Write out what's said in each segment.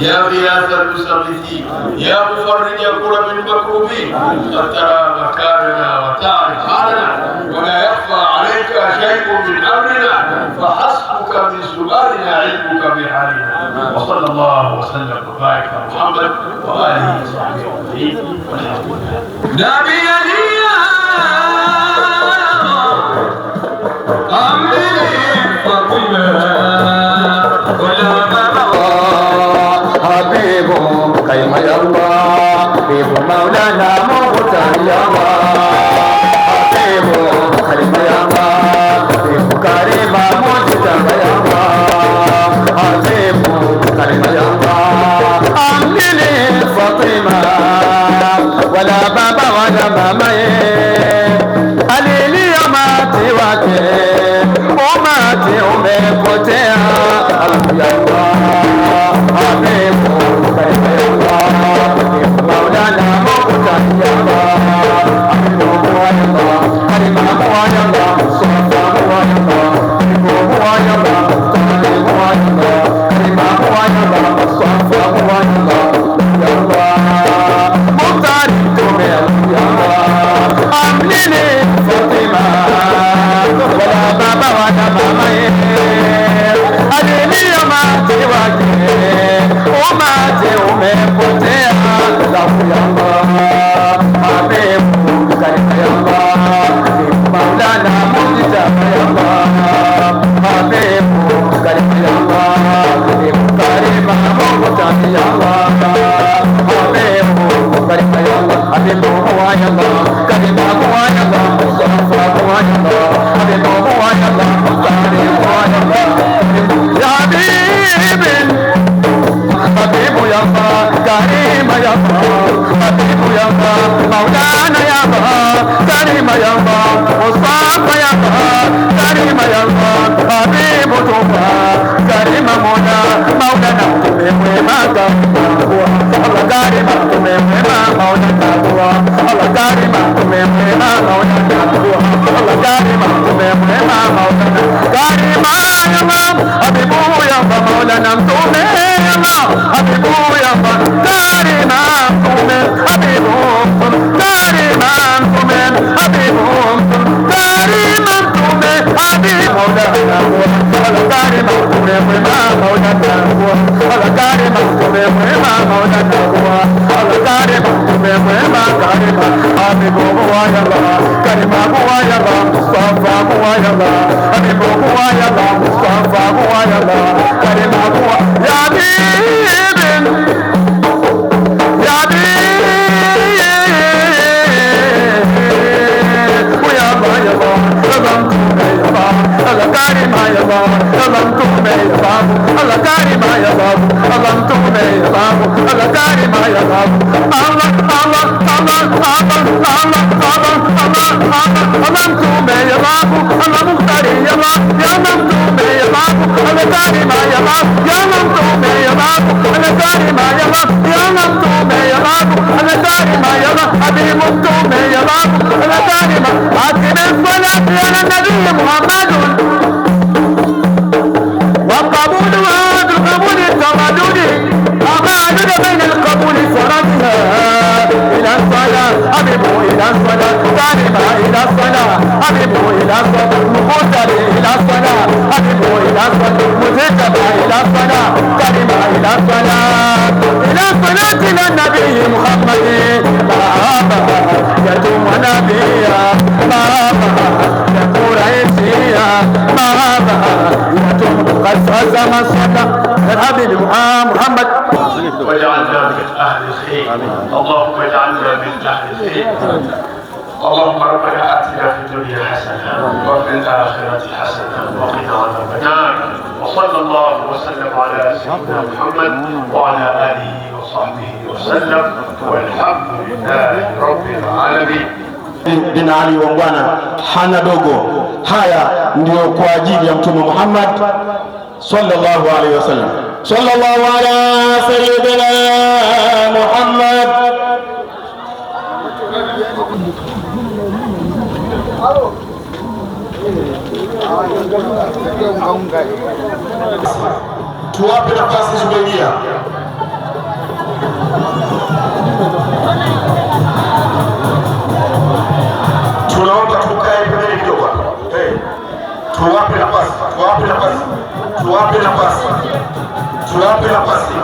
يا غياث المستغيثين يا مفرج كرب المكروبين قد ترى مكاننا وتعرف حالنا ولا يخفى عليك شيء من امرنا فحسبك علمك بحالنا. وصلى الله وسلم وبارك على محمد وآله وصحبه أجمعين والحمد لله. كيما يرضى حبيب مولانا مختار يرضى حبيب كيما يرضى حبيب كريم مجتبى يرضى حبيب كيما يرضى أمني فاطمة ولا بابا ولا ماما أليلي ماتي واتي وماتي ومكوتي الله يرضى حبيب مولانا مختار يرضى حبيب هو يرضى كريم هو يرضى صفا هو يرضى حبيب هو يرضى مختار هو يرضى كريم هو يرضى صفا هو يرضى يرضى مختار يرضى أمني فاطمة ولا بابا ولا ماما أليني ماتي وجهي وماتي ومكوتي الله يا حبيب كريم يا الله مولانا مجتبى يا الله حبيب كريم يا الله كريم مجتبى يا الله حبيب كريم يا الله حبيب هو يا الله كريم هو يا الله صفا هو يا الله حبيب هو يا الله كريم هو يا الله يا حبيبي حبيب يا الله كريم يا الله حبيب يا الله مولانا يا الله كريم يا الله مصطفى يا الله كريم يا الله حبيب توفى كريم مولانا ما كريم هو الله كريم ما مولانا هو الله كريم ما مولانا هو الله كريم ما مولانا كريم يا الله حبيب يا الله مولانا حبيب يا الله كريم حبيب كريم حبيب كريم حبيب مولانا هو الله كريم ما مولانا هو الله كريم ما مولانا هو الله كريم ما كريم حبيب هو يا الله كريم هو يا الله مصطفى هو يا الله حبيب هو يا الله مصطفى هو يا الله كريم هو يا حبيب يا حبيب ويا الله يا الله ظلمتم يا الله الله كريم يا الله ظلمتم يا الله الله كريم يا الله ظلمتم يا الله الله كريم يا الله الله الله الله ظلمتم يا الله الله مختار يا الله يا ظلمتم يا الله الله كريم يا الله يا ظلمتم يا الله الله كريم يا الله يا ظلمتم يا الله الله كريم يا الله حبيب مكتوم يا الله الله كريم أقم الصلاة على النبي محمد والقبول وهذا القبول التردد أمانة بين القبول فرضها إلى الصلاة حبيب إلى الصلاة كريم إلى الصلاة حبيب إلى الصلاة مقتل إلى الصلاة حبيب إلى الصلاة مجتبى إلى الصلاة كريم إلى الصلاة إلى الصلاة إلى النبي محمد مرحبا يدوم نبيا مرحبا يقول عيسيا مرحبا يدوم قد فاز من صدق الحبيب محمد واجعلنا من أهل الخير. اللهم اجعلنا من أهل الخير. اللهم ربنا آتنا في الدنيا حسنة وفي الآخرة حسنة وقنا عذاب النار. وصلى الله وسلم على سيدنا محمد وعلى آله وصحبه وسلم والحمد لله رب العالمين. bin Ali wa Bwana hana dogo. Haya ndio kwa ajili ya Mtume Muhammad sallallahu alaihi wasallam. Sallallahu ala sayyidina Muhammad. Tuwape nafasi Zubaidia. Tunaomba tukae pembeni kidogo. Tuwape nafasi. tuwape nafasi, tuwape nafasi.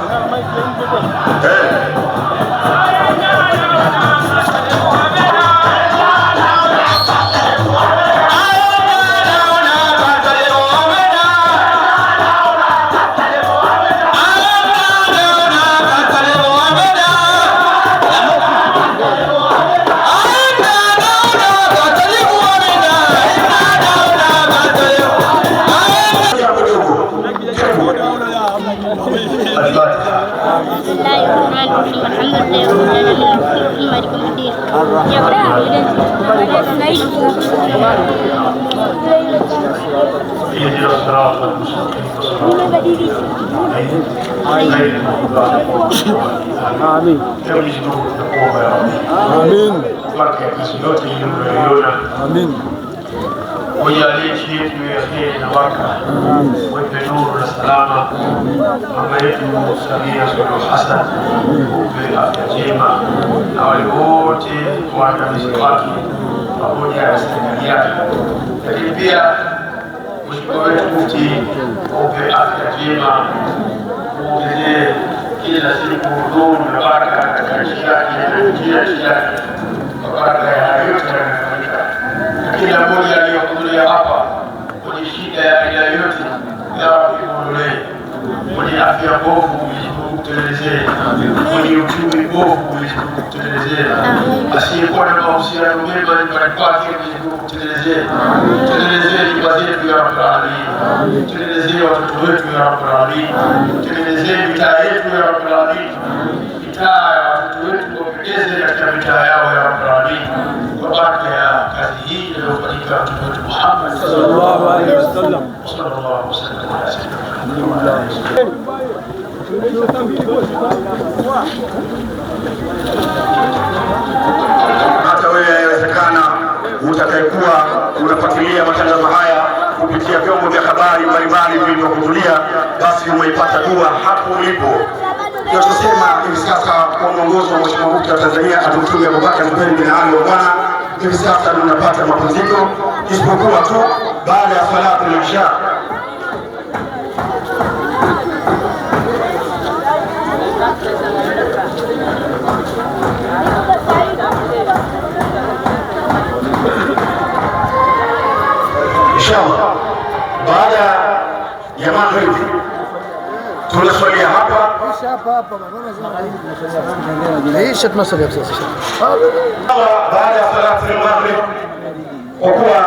Amin. Amin. Amin. Wajalie nchi yetu ya heri na baraka, wape nuru na salama. Mama yetu Samia Suluhu Hassan, wape afya njema na wale wote waandamizi wake pamoja na serikali yake. Lakini pia Mheshimiwa wetu Mufti, wape afya njema, muongelee kila siku nuru na baraka katika nchi yake na nchi yake, kwa baraka ya yote yanayofanyika. Kila mmoja aliyohudhuria hapa kwenye shida ya aina yoyote, ya Rabbi muondolee. Mwenye afya mbovu, Mwenyezi Mungu mtengenezee. Mwenye uchumi mbovu, Mwenyezi Mungu mtengenezee. Asiyekuwa na mahusiano mema nyumbani kwake, Mwenyezi Mungu mtengenezee. Mtengenezee nyumba zetu ya Rabbil Alamin. Mtengenezee watoto wetu ya Rabbil Alamin. Mtengenezee mitaa yetu ya Rabbil Alamin. Mitaa ya watoto wetu wapendeze katika mitaa yao ya Rabbil Alamin. Kwa baraka ya kazi hii iliyofanyika Mtume wetu Muhammad sallallahu alaihi wasallam. Sallallahu alaihi wasallam. Hata wewe inawezekana utakayekuwa unafuatilia matangazo haya kupitia vyombo vya habari mbalimbali vilivyohudhuria, basi umeipata dua hapo ulipo. Ndio tunasema hivi sasa kwa mwongozo wa Mheshimiwa Mufti wa Tanzania Mtume Abubakar Zuberi bin Ali wa Bwana, hivi sasa tunapata mapumziko isipokuwa tu baada ya salatu al-isha. Inshallah baada ya magharibi tunaswalia hapa baada ya salatu al-maghrib. Kwa kuwa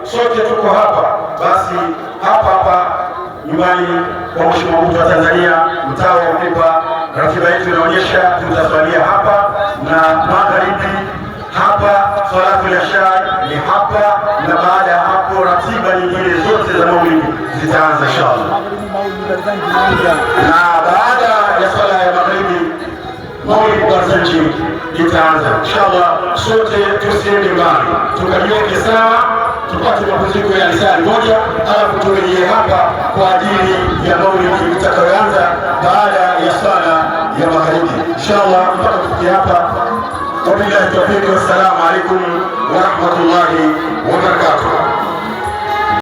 sote tuko hapa, basi hapa nyumbani kwa Mheshimiwa Mufti wa Tanzania, mtaa wa Ulipa, ratiba yetu inaonyesha tutaswalia hapa na magharibi hapa, salatu al-isha ni hapa, na baada ya hapo ratiba nyingine zote za maulidi zitaanza inshallah. Na baada ya sala ya magharibi maulidi barzanji itaanza inshallah. Sote tusiende mbali, tukajiweke sawa, tupate mapumziko ya lisali moja, alafu turejee hapa kwa ajili ya maulidi itakayoanza baada ya sala ya magharibi inshallah. Mpaka kufikia hapa, wabillahi tawfiq, wassalamu alaikum wa rahmatullahi